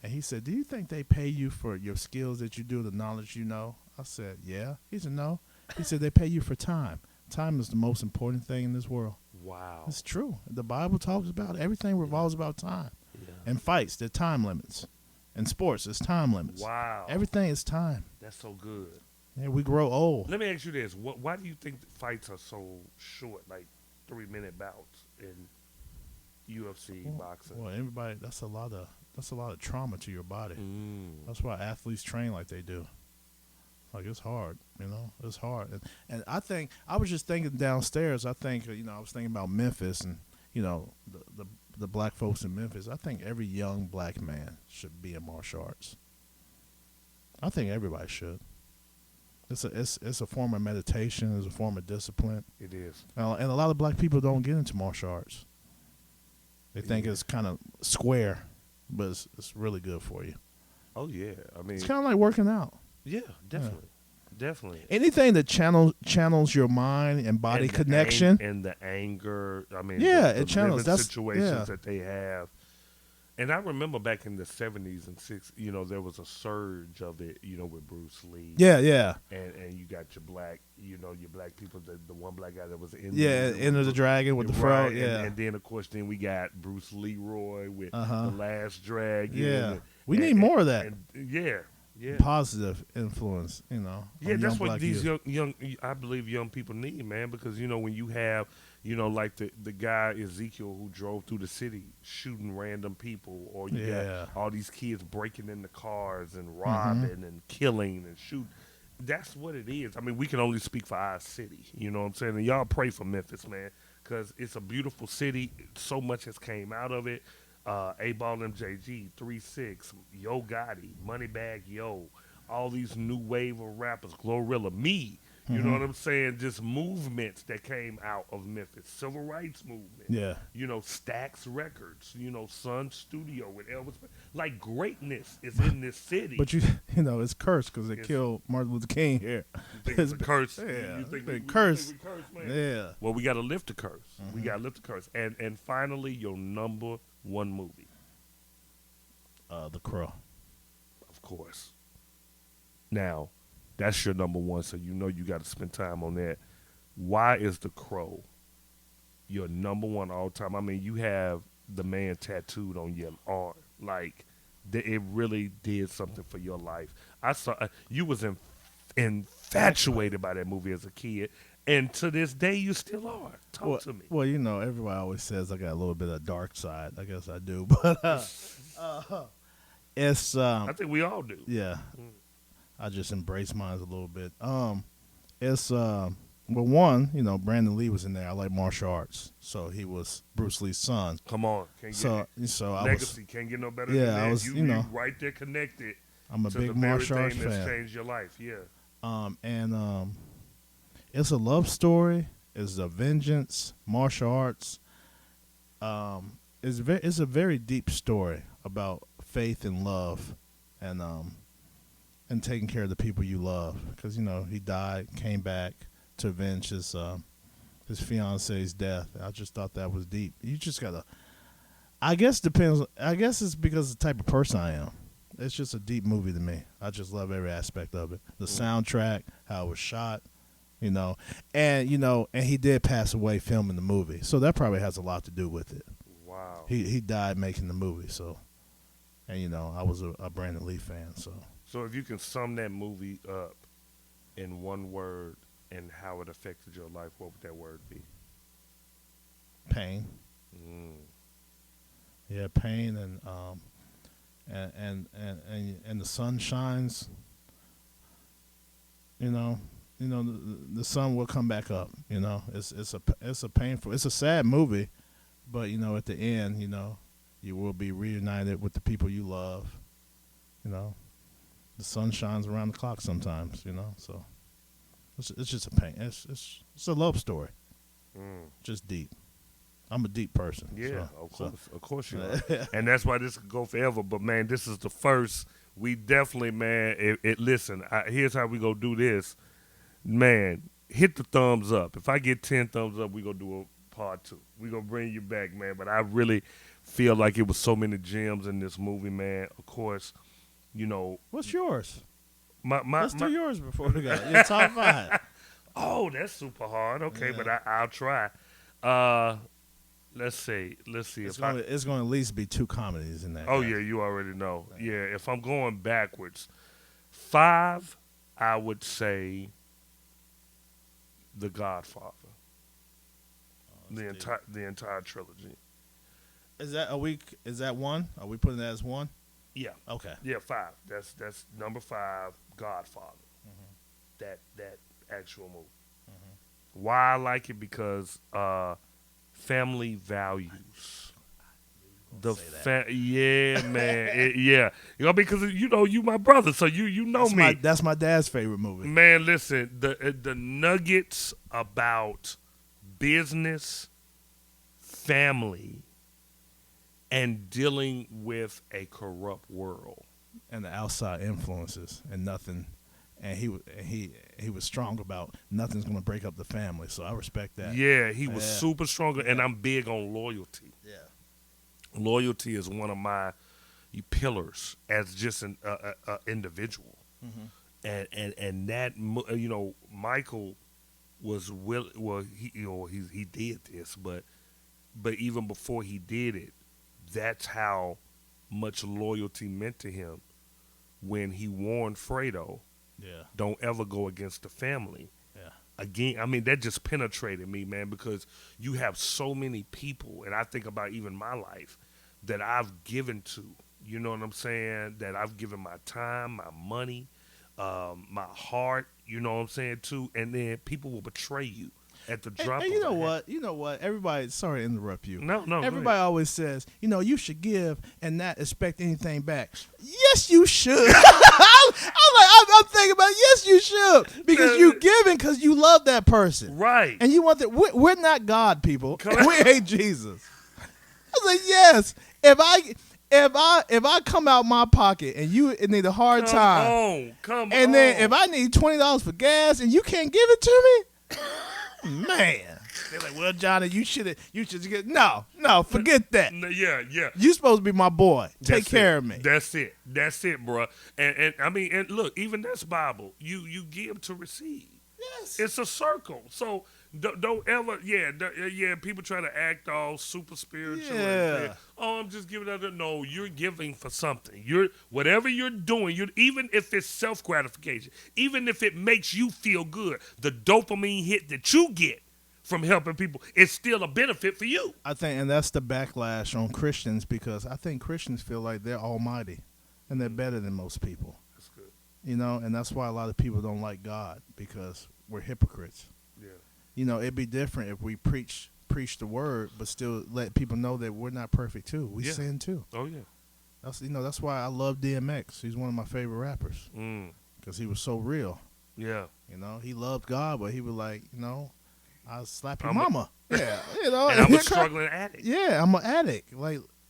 [SPEAKER 3] and he said, "Do you think they pay you for your skills that you do, the knowledge you know?" I said, "Yeah." He said, "No." He said, "They pay you for time. Time is the most important thing in this world."
[SPEAKER 2] Wow.
[SPEAKER 3] It's true. The Bible talks about everything revolves about time.
[SPEAKER 2] Yeah.
[SPEAKER 3] And fights, there are time limits. In sports, there's time limits.
[SPEAKER 2] Wow.
[SPEAKER 3] Everything is time.
[SPEAKER 2] That's so good.
[SPEAKER 3] Yeah, we grow old.
[SPEAKER 2] Let me ask you this. Why do you think the fights are so short, like 3-minute bouts in UFC boxing?
[SPEAKER 3] Well, everybody, that's a lot that's a lot of trauma to your body.
[SPEAKER 2] Mm.
[SPEAKER 3] That's why athletes train like they do. Like it's hard, it's hard. And I think I was just thinking downstairs. I think I was thinking about Memphis and the black folks in Memphis. I think every young black man should be in martial arts. I think everybody should. It's a form of meditation. It's a form of discipline.
[SPEAKER 2] It is.
[SPEAKER 3] And a lot of black people don't get into martial arts. They think it's kind of square, but it's really good for you.
[SPEAKER 2] Oh yeah, I mean,
[SPEAKER 3] It's kind of like working out.
[SPEAKER 2] yeah, definitely, definitely.
[SPEAKER 3] Anything that channels your mind and body
[SPEAKER 2] And the
[SPEAKER 3] connection.
[SPEAKER 2] and the anger. I mean,
[SPEAKER 3] Yeah,
[SPEAKER 2] the
[SPEAKER 3] it channels.
[SPEAKER 2] living
[SPEAKER 3] That's
[SPEAKER 2] situations
[SPEAKER 3] yeah.
[SPEAKER 2] that they have. And I remember back in the 70s and 60s, there was a surge of it, with Bruce Lee.
[SPEAKER 3] Yeah.
[SPEAKER 2] And you got your black, your black people, the one black guy that was in
[SPEAKER 3] Yeah, Enter the Dragon with the fro.
[SPEAKER 2] right,
[SPEAKER 3] Yeah.
[SPEAKER 2] And then, of course, we got Bruce Leroy with
[SPEAKER 3] Uh-huh.
[SPEAKER 2] The Last Dragon.
[SPEAKER 3] Yeah.
[SPEAKER 2] And-
[SPEAKER 3] We
[SPEAKER 2] and-
[SPEAKER 3] need more of that.
[SPEAKER 2] Yeah.
[SPEAKER 3] Positive influence,
[SPEAKER 2] Yeah,
[SPEAKER 3] on
[SPEAKER 2] that's
[SPEAKER 3] young
[SPEAKER 2] what
[SPEAKER 3] black
[SPEAKER 2] these
[SPEAKER 3] youth.
[SPEAKER 2] young, I believe, young people need, man. Because when you have, like the guy Ezekiel who drove through the city shooting random people, or you
[SPEAKER 3] Yeah.
[SPEAKER 2] got all these kids breaking into cars and robbing and killing and shooting. That's what it is. I mean, we can only speak for our city. You know what I'm saying? And y'all pray for Memphis, man, because it's a beautiful city. So much has came out of it. A-Ball MJG, 3-6, Yo Gotti, Moneybag Yo, all these new wave of rappers, Glorilla, me, you know what I'm saying? Just movements that came out of Memphis, civil rights movement.
[SPEAKER 3] Yeah.
[SPEAKER 2] Stax Records, Sun Studio with Elvis. Like, greatness is in this city.
[SPEAKER 3] But it's cursed because they
[SPEAKER 2] It's-
[SPEAKER 3] killed Martin Luther King here.
[SPEAKER 2] You think it's a curse?
[SPEAKER 3] Yeah,
[SPEAKER 2] You think
[SPEAKER 3] it's been
[SPEAKER 2] we
[SPEAKER 3] cursed.
[SPEAKER 2] cursed, man?
[SPEAKER 3] Yeah.
[SPEAKER 2] Well, we got to lift the curse. We got to lift the curse. And finally, your number one movie.
[SPEAKER 3] The Crow.
[SPEAKER 2] Of course. Now, that's your number one, so you got to spend time on that. Why is The Crow your number one all time? I mean, you have the man tattooed on your arm. Like, it really did something for your life. I saw you was infatuated by that movie as a kid, and to this day, you still are. Talk to me.
[SPEAKER 3] Well, everybody always says I got a little bit of dark side. I guess I do, but it's
[SPEAKER 2] I think we all do.
[SPEAKER 3] yeah. I just embrace mine a little bit. It's well, one, Brandon Lee was in there. I like martial arts, so he was Bruce Lee's son.
[SPEAKER 2] Come on, can't
[SPEAKER 3] So I
[SPEAKER 2] legacy can't get no better
[SPEAKER 3] Yeah,
[SPEAKER 2] than that.
[SPEAKER 3] I was,
[SPEAKER 2] you right there connected.
[SPEAKER 3] I'm a
[SPEAKER 2] to
[SPEAKER 3] big
[SPEAKER 2] the very
[SPEAKER 3] martial arts
[SPEAKER 2] thing that's
[SPEAKER 3] fan.
[SPEAKER 2] changed your life. Yeah.
[SPEAKER 3] And it's a love story. It's a vengeance, martial arts. It's a very deep story about faith and love, and taking care of the people you love. Because he died, came back to avenge his fiance's death. I just thought that was deep. You just gotta. I guess depends. I guess it's because of the type of person I am. It's just a deep movie to me. I just love every aspect of it. The soundtrack, how it was shot, and he did pass away filming the movie, so that probably has a lot to do with it.
[SPEAKER 2] Wow.
[SPEAKER 3] He died making the movie, so, and I was a Brandon Lee fan, so.
[SPEAKER 2] So if you can sum that movie up in one word and how it affected your life, what would that word be?
[SPEAKER 3] Pain. Yeah, pain and the sun shines. The sun will come back up. It's a painful. It's a sad movie, but at the end, you will be reunited with the people you love. The sun shines around the clock sometimes. So it's just a pain. It's a love story. Just deep. I'm a deep person.
[SPEAKER 2] Yeah,
[SPEAKER 3] so,
[SPEAKER 2] of course you are. And that's why this could go forever. But man, this is the first. We definitely, man. Listen, here's how we gonna do this. Man, hit the thumbs up. If I get 10 thumbs up, we gonna do a part 2. We gonna bring you back, man. But I really feel like it was so many gems in this movie, man. Of course,
[SPEAKER 3] What's yours?
[SPEAKER 2] Let's
[SPEAKER 3] do yours before we go. Your top 5.
[SPEAKER 2] Oh, that's super hard. Okay,
[SPEAKER 3] Yeah.
[SPEAKER 2] but I'll try. Let's see.
[SPEAKER 3] It's going to at least be 2 comedies in that.
[SPEAKER 2] Oh yeah, you already know. Yeah, if I'm going backwards, 5, I would say The Godfather. The entire trilogy.
[SPEAKER 3] Is that a week? Is that one? Are we putting that as one?
[SPEAKER 2] Yeah,
[SPEAKER 3] Okay.
[SPEAKER 2] yeah, 5. That's number 5. Godfather. That actual movie. Why I like it because family values. Yeah, man, yeah, because you my brother, so you know me.
[SPEAKER 3] That's my dad's favorite movie.
[SPEAKER 2] Man, listen, the nuggets about business, family, and dealing with a corrupt world.
[SPEAKER 3] And the outside influences and nothing, and he was strong about nothing's gonna break up the family. So I respect that.
[SPEAKER 2] Yeah, he was super strong, and I'm big on loyalty.
[SPEAKER 3] Yeah.
[SPEAKER 2] Loyalty is one of my pillars as just an individual, and that Michael was he did this, but even before he did it, that's how much loyalty meant to him when he warned Fredo,
[SPEAKER 3] Yeah.
[SPEAKER 2] don't ever go against the family.
[SPEAKER 3] Yeah.
[SPEAKER 2] Again, I mean, that just penetrated me, man, because you have so many people, and I think about even my life, that I've given to, you know what I'm saying, that I've given my time, my money, my heart, you know what I'm saying, too, and then people will betray you at the drop of
[SPEAKER 3] you know
[SPEAKER 2] a hat.
[SPEAKER 3] what? You know what? Everybody, sorry to interrupt you.
[SPEAKER 2] No,
[SPEAKER 3] Everybody always says, you should give and not expect anything back. Yes, you should. I'm thinking about yes, you should, because you giving because you love that person,
[SPEAKER 2] right?
[SPEAKER 3] And you want that. We're not God, people. We ain't Jesus. I was like, yes. If I come out my pocket and you need a hard time,
[SPEAKER 2] come
[SPEAKER 3] and
[SPEAKER 2] on.
[SPEAKER 3] then if I need $20 for gas and you can't give it to me, man. They're like, well, Johnny, you should get no, forget that.
[SPEAKER 2] Yeah.
[SPEAKER 3] You supposed to be my boy. Take care of me.
[SPEAKER 2] That's it, bro. And I mean, and look, even that's Bible. You give to receive.
[SPEAKER 3] Yes.
[SPEAKER 2] It's a circle. So don't ever, people try to act all super spiritual.
[SPEAKER 3] Yeah.
[SPEAKER 2] I'm just giving out. No, you're giving for something. Whatever you're doing, even if it's self gratification, even if it makes you feel good, the dopamine hit that you get from helping people, it's still a benefit for you.
[SPEAKER 3] I think, and that's the backlash on Christians, because I think Christians feel like they're almighty and they're better than most people.
[SPEAKER 2] That's good.
[SPEAKER 3] And that's why a lot of people don't like God, because we're hypocrites.
[SPEAKER 2] Yeah.
[SPEAKER 3] It'd be different if we preach the word, but still let people know that we're not perfect too. We sin too.
[SPEAKER 2] Oh yeah.
[SPEAKER 3] That's why I love DMX. He's one of my favorite rappers because he was so real.
[SPEAKER 2] Yeah.
[SPEAKER 3] He loved God, but he was like, I'll slap your mama. Yeah,
[SPEAKER 2] and I'm a struggling addict.
[SPEAKER 3] Yeah, I'm an addict.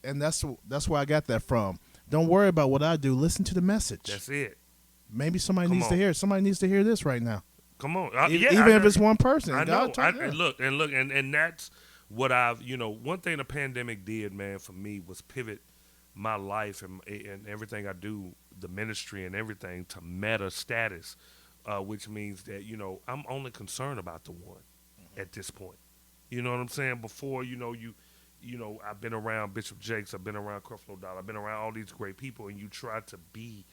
[SPEAKER 3] And that's where I got that from. Don't worry about what I do. Listen to the message.
[SPEAKER 2] That's it.
[SPEAKER 3] Maybe somebody needs to hear it. Somebody needs to hear this right now.
[SPEAKER 2] Come on.
[SPEAKER 3] Even if it's one person.
[SPEAKER 2] I know.
[SPEAKER 3] Look,
[SPEAKER 2] and that's what I've, one thing the pandemic did, man, for me was pivot my life and everything I do, the ministry and everything, to meta status, which means that, I'm only concerned about the one at this point. You know what I'm saying? Before, I've been around Bishop Jakes, I've been around Creflo Dollar, I've been around all these great people, and you try to be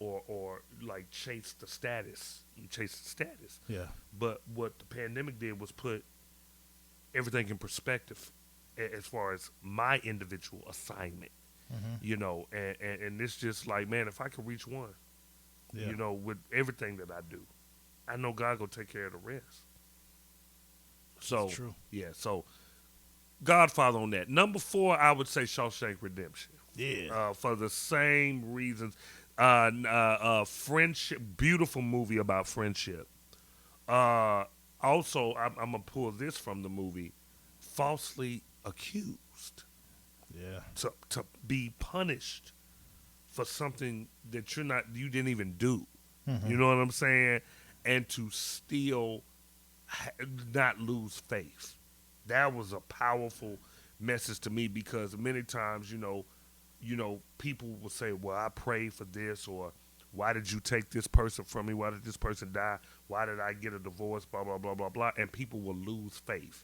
[SPEAKER 2] or like chase the status. You chase the status.
[SPEAKER 3] Yeah.
[SPEAKER 2] But what the pandemic did was put everything in perspective as far as my individual assignment. And it's just like, man, if I could reach one, with everything that I do, I know God gonna take care of the rest. So
[SPEAKER 3] that's true.
[SPEAKER 2] Yeah, so Godfather on that. Number 4, I would say Shawshank Redemption.
[SPEAKER 3] Yeah.
[SPEAKER 2] For the same reasons. Friendship, beautiful movie about friendship. Also, I'm gonna pull this from the movie, Falsely Accused.
[SPEAKER 3] Yeah.
[SPEAKER 2] To be punished for something that you didn't even do. You know what I'm saying? And to still not lose faith. That was a powerful message to me, because many times, people will say, well, I prayed for this, or why did you take this person from me? Why did this person die? Why did I get a divorce? Blah, blah, blah, blah, blah. And people will lose faith.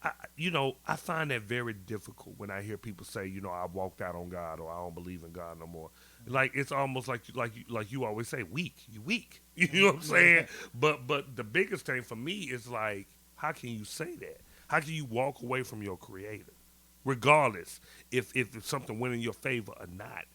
[SPEAKER 2] I find that very difficult when I hear people say, I walked out on God, or I don't believe in God no more. Like, it's almost like you always say, weak. You weak. You know what I'm saying? But the biggest thing for me is like, how can you say that? How can you walk away from your creator? regardless if something went in your favor or not,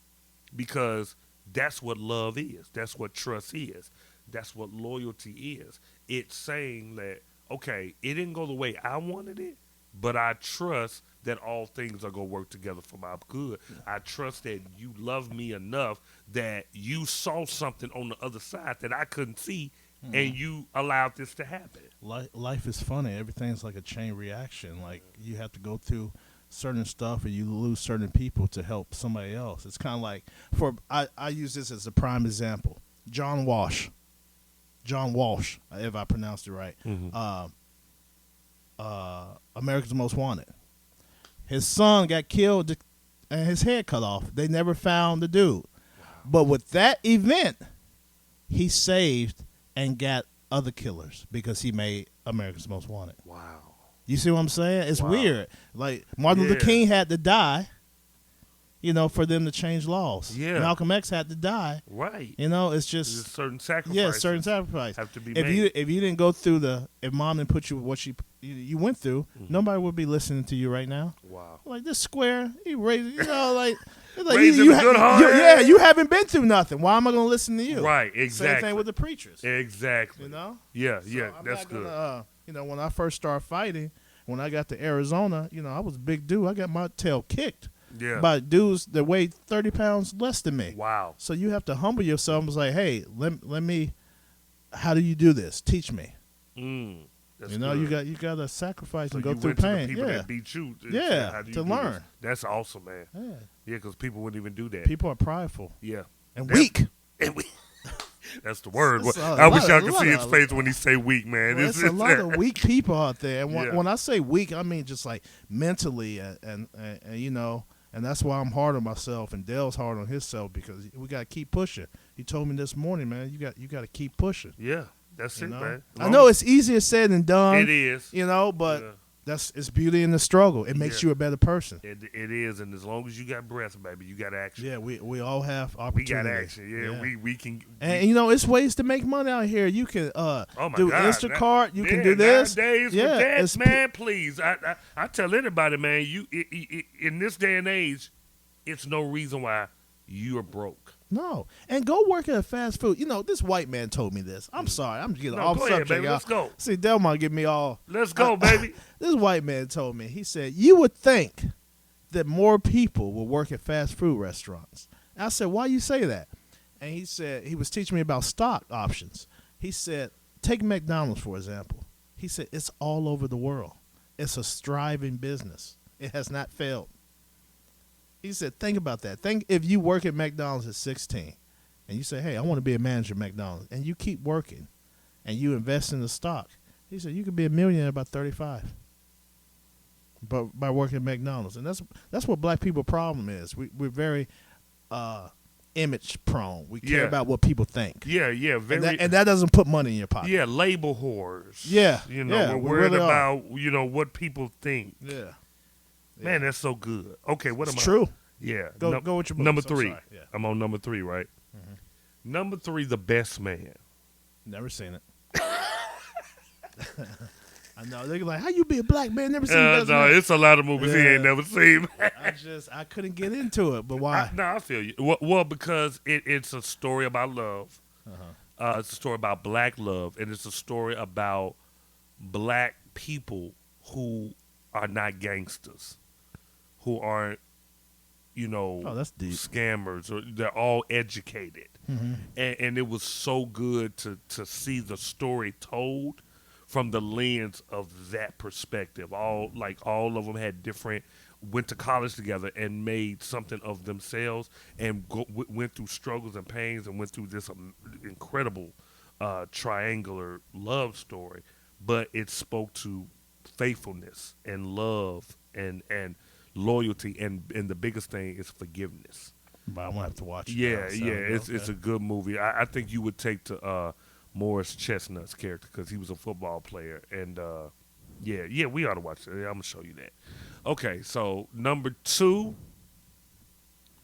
[SPEAKER 2] because that's what love is. That's what trust is. That's what loyalty is. It's saying that, okay, it didn't go the way I wanted it, but I trust that all things are going to work together for my good. I trust that you love me enough that you saw something on the other side that I couldn't see, and you allowed this to happen.
[SPEAKER 3] Life is funny. Everything's like a chain reaction. Like you have to go through certain stuff and you lose certain people to help somebody else. It's kind of like, I use this as a prime example. John Walsh, if I pronounced it right. America's Most Wanted. His son got killed and his head cut off. They never found the dude. But with that event, he saved and got other killers because he made America's Most Wanted.
[SPEAKER 2] Wow.
[SPEAKER 3] You see what I'm saying? It's
[SPEAKER 2] Wow.
[SPEAKER 3] weird. Like Martin Luther King had to die, for them to change laws.
[SPEAKER 2] Yeah.
[SPEAKER 3] Malcolm X had to die.
[SPEAKER 2] Right.
[SPEAKER 3] It's just
[SPEAKER 2] There's certain sacrifices.
[SPEAKER 3] yeah, certain sacrifice
[SPEAKER 2] have to be
[SPEAKER 3] if
[SPEAKER 2] made.
[SPEAKER 3] if you didn't go through if mom didn't put you what you went through, nobody would be listening to you right now.
[SPEAKER 2] Wow.
[SPEAKER 3] Like this square, he raised like
[SPEAKER 2] Raising a good heart.
[SPEAKER 3] you haven't been through nothing. Why am I going to listen to you?
[SPEAKER 2] Right, exactly.
[SPEAKER 3] Same thing with the preachers.
[SPEAKER 2] Exactly.
[SPEAKER 3] So
[SPEAKER 2] Yeah, yeah,
[SPEAKER 3] I'm
[SPEAKER 2] that's
[SPEAKER 3] not
[SPEAKER 2] good.
[SPEAKER 3] gonna, when I first started fighting, when I got to Arizona, I was a big dude. I got my tail kicked
[SPEAKER 2] Yeah.
[SPEAKER 3] by dudes that weighed 30 pounds less than me.
[SPEAKER 2] Wow.
[SPEAKER 3] So you have to humble yourself and say, hey, let me, how do you do this? Teach me.
[SPEAKER 2] That's
[SPEAKER 3] You
[SPEAKER 2] good.
[SPEAKER 3] got to sacrifice
[SPEAKER 2] So
[SPEAKER 3] and go
[SPEAKER 2] you
[SPEAKER 3] through
[SPEAKER 2] went to the
[SPEAKER 3] pain.
[SPEAKER 2] people
[SPEAKER 3] Yeah.
[SPEAKER 2] that beat you.
[SPEAKER 3] Yeah,
[SPEAKER 2] How do you
[SPEAKER 3] to
[SPEAKER 2] do
[SPEAKER 3] learn.
[SPEAKER 2] this? That's awesome, man.
[SPEAKER 3] Yeah.
[SPEAKER 2] Yeah, because people wouldn't even do that.
[SPEAKER 3] People are prideful
[SPEAKER 2] Yeah.
[SPEAKER 3] and
[SPEAKER 2] That's-
[SPEAKER 3] weak.
[SPEAKER 2] And we, that's the word.
[SPEAKER 3] It's
[SPEAKER 2] I wish y'all could
[SPEAKER 3] lot
[SPEAKER 2] see his
[SPEAKER 3] of-
[SPEAKER 2] face when he say weak, man.
[SPEAKER 3] Well, it's a lot of weak people out there, and
[SPEAKER 2] Yeah.
[SPEAKER 3] when I say weak, I mean just like mentally, and and that's why I'm hard on myself, and Dale's hard on himself because we got to keep pushing. He told me this morning, man, you got to keep pushing.
[SPEAKER 2] Yeah, that's it, man.
[SPEAKER 3] I know it's easier said than done.
[SPEAKER 2] It is.
[SPEAKER 3] But
[SPEAKER 2] Yeah.
[SPEAKER 3] it's beauty in the struggle. It makes
[SPEAKER 2] Yeah.
[SPEAKER 3] you a better person.
[SPEAKER 2] It is, and as long as you got breath, baby, you got action.
[SPEAKER 3] Yeah, we all have
[SPEAKER 2] We
[SPEAKER 3] opportunity.
[SPEAKER 2] got action. Yeah, we can.
[SPEAKER 3] And it's ways to make money out here. You can
[SPEAKER 2] Oh my
[SPEAKER 3] do
[SPEAKER 2] God,
[SPEAKER 3] Instacart. You can
[SPEAKER 2] yeah,
[SPEAKER 3] do this.
[SPEAKER 2] Nowadays
[SPEAKER 3] Yeah,
[SPEAKER 2] with that,
[SPEAKER 3] it's
[SPEAKER 2] man, please. I tell anybody, man, in this day and age, it's no reason why you're broke.
[SPEAKER 3] No, and go work at a fast food. This white man told me this. I'm sorry, I'm getting
[SPEAKER 2] No,
[SPEAKER 3] off
[SPEAKER 2] go ahead,
[SPEAKER 3] subject.
[SPEAKER 2] baby.
[SPEAKER 3] Y'all.
[SPEAKER 2] Let's go.
[SPEAKER 3] See, Delmar get me all.
[SPEAKER 2] Let's go, baby.
[SPEAKER 3] This white man told me. He said you would think that more people will work at fast food restaurants. And I said, why you say that? And he said he was teaching me about stock options. He said, take McDonald's for example. He said it's all over the world. It's a thriving business. It has not failed. He said, think about that. Think if you work at McDonald's at 16 and you say, hey, I want to be a manager at McDonald's, and you keep working and you invest in the stock. He said, you could be a millionaire at about 35 but by working at McDonald's. And that's what black people problem is. We're very image prone. We care about what people think.
[SPEAKER 2] Yeah, very.
[SPEAKER 3] And that doesn't put money in your pocket.
[SPEAKER 2] Yeah, label whores.
[SPEAKER 3] Yeah,
[SPEAKER 2] we're
[SPEAKER 3] we
[SPEAKER 2] worried
[SPEAKER 3] really are.
[SPEAKER 2] about what people think.
[SPEAKER 3] Yeah.
[SPEAKER 2] Man, that's so good. Okay, what am I?
[SPEAKER 3] True.
[SPEAKER 2] Yeah.
[SPEAKER 3] Go with your moves.
[SPEAKER 2] number
[SPEAKER 3] I'm
[SPEAKER 2] 3.
[SPEAKER 3] sorry. Yeah.
[SPEAKER 2] I'm on number 3, right? Number 3, The Best Man.
[SPEAKER 3] Never seen it. I know. They're like, how you be a black man? Never seen Best
[SPEAKER 2] No,
[SPEAKER 3] Man?
[SPEAKER 2] it's a lot of movies he
[SPEAKER 3] Yeah.
[SPEAKER 2] ain't never seen.
[SPEAKER 3] I couldn't get into it, but why?
[SPEAKER 2] I feel you. Well, because it's a story about love. It's a story about black love, and it's a story about black people who are not gangsters, who aren't,
[SPEAKER 3] Oh, that's deep.
[SPEAKER 2] scammers, or they're all educated. And it was so good to see the story told from the lens of that perspective. All of them had went to college together and made something of themselves, and went through struggles and pains, and went through this incredible triangular love story. But it spoke to faithfulness and love and loyalty, and the biggest thing is forgiveness.
[SPEAKER 3] But I'm gonna have to watch it.
[SPEAKER 2] Yeah,
[SPEAKER 3] now, so,
[SPEAKER 2] it's a good movie. I think you would take to Morris Chestnut's character because he was a football player, and we ought to watch it. I'm gonna show you that. Okay, so number 2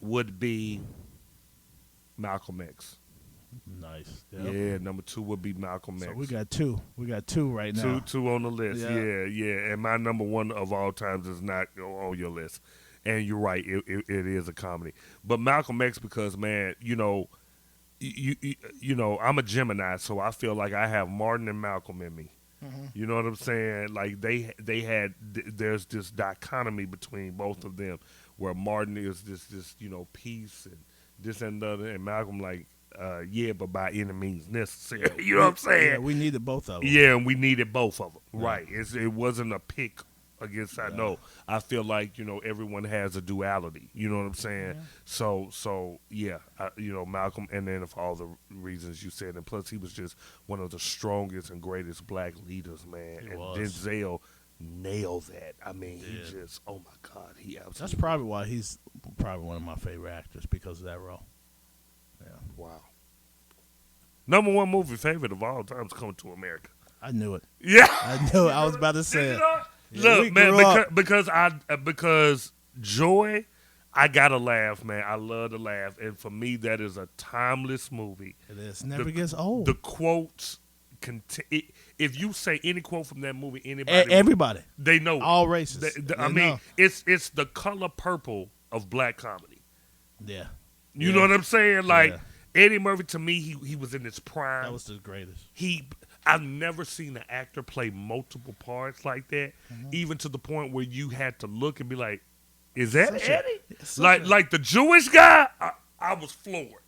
[SPEAKER 2] would be Malcolm X.
[SPEAKER 3] Nice. Yep.
[SPEAKER 2] Yeah, number 2 would be Malcolm X.
[SPEAKER 3] So we got two. We got 2 right now.
[SPEAKER 2] Two on the list. Yeah. And my number 1 of all times is not on your list. And you're right, it is a comedy. But Malcolm X, because man, you know, I'm a Gemini, so I feel like I have Martin and Malcolm in me.
[SPEAKER 3] Mm-hmm.
[SPEAKER 2] You know what I'm saying? Like they had there's this dichotomy between both of them, where Martin is this peace and this and the other, and Malcolm like but by any means necessary. You know what I'm saying?
[SPEAKER 3] Yeah, we needed both of them.
[SPEAKER 2] Yeah, and we needed both of them.
[SPEAKER 3] Yeah.
[SPEAKER 2] Right. It wasn't a pick against. I know. I feel like everyone has a duality. You know what I'm saying?
[SPEAKER 3] Yeah.
[SPEAKER 2] So yeah. Malcolm, and then for all the reasons you said, and plus he was just one of the strongest and greatest black leaders, man.
[SPEAKER 3] He
[SPEAKER 2] and
[SPEAKER 3] was.
[SPEAKER 2] Denzel nailed that. I mean,
[SPEAKER 3] He
[SPEAKER 2] he
[SPEAKER 3] did.
[SPEAKER 2] just oh my God, he absolutely.
[SPEAKER 3] That's probably why he's probably one of my favorite actors, because of that role. Yeah.
[SPEAKER 2] Wow. Number 1 movie favorite of all time is Coming to America.
[SPEAKER 3] I knew it.
[SPEAKER 2] Yeah.
[SPEAKER 3] I knew it. I was about to say it. Yeah, we
[SPEAKER 2] Look, man,
[SPEAKER 3] grew up.
[SPEAKER 2] because Joy, I gotta laugh, man. I love to laugh, and for me, that is a timeless movie.
[SPEAKER 3] It is. Never gets old.
[SPEAKER 2] The quotes, if you say any quote from that movie, anybody,
[SPEAKER 3] Everybody,
[SPEAKER 2] they know.
[SPEAKER 3] all races.
[SPEAKER 2] I
[SPEAKER 3] They
[SPEAKER 2] mean,
[SPEAKER 3] know.
[SPEAKER 2] it's the color purple of black comedy.
[SPEAKER 3] Yeah.
[SPEAKER 2] You know what I'm saying? Like
[SPEAKER 3] Yeah.
[SPEAKER 2] Eddie Murphy, to me, he was in his prime.
[SPEAKER 3] That was the greatest.
[SPEAKER 2] I've never seen an actor play multiple parts like that, even to the point where you had to look and be like, "Is that Eddie?" Like the Jewish guy, I was floored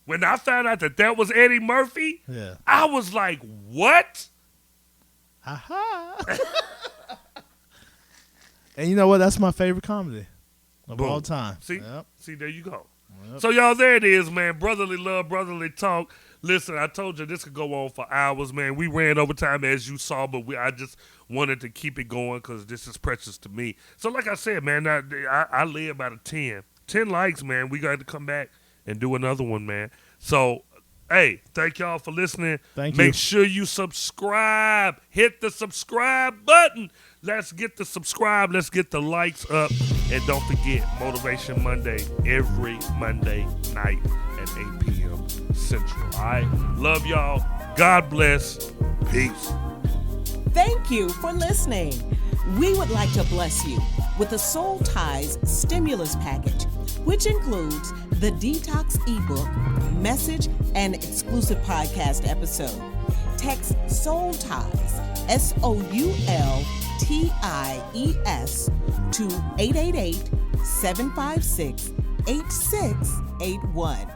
[SPEAKER 2] when I found out that was Eddie Murphy.
[SPEAKER 3] Yeah.
[SPEAKER 2] I was like, "What?"
[SPEAKER 3] Ha. And you know what? That's my favorite comedy of
[SPEAKER 2] Boom.
[SPEAKER 3] all time.
[SPEAKER 2] See,
[SPEAKER 3] Yep.
[SPEAKER 2] see, there you go.
[SPEAKER 3] Yep.
[SPEAKER 2] So y'all, there it is, man. Brotherly love, brotherly talk. Listen, I told you this could go on for hours, man. We ran over time, as you saw, but I just wanted to keep it going because this is precious to me. So like I said, man, I live about a 10. 10 likes, man. We got to come back and do another one, man. So, hey, thank y'all for listening.
[SPEAKER 3] Thank you.
[SPEAKER 2] Make sure you subscribe. Hit the subscribe button. Let's get the subscribe. Let's get the likes up. And don't forget, Motivation Monday, every Monday night at 8 p.m. Central. All right? Love y'all. God bless. Peace.
[SPEAKER 1] Thank you for listening. We would like to bless you with the Soul Ties Stimulus Package, which includes the Detox ebook, message, and exclusive podcast episode. Text Soul Ties, SOULTIES, to 888-756-8681.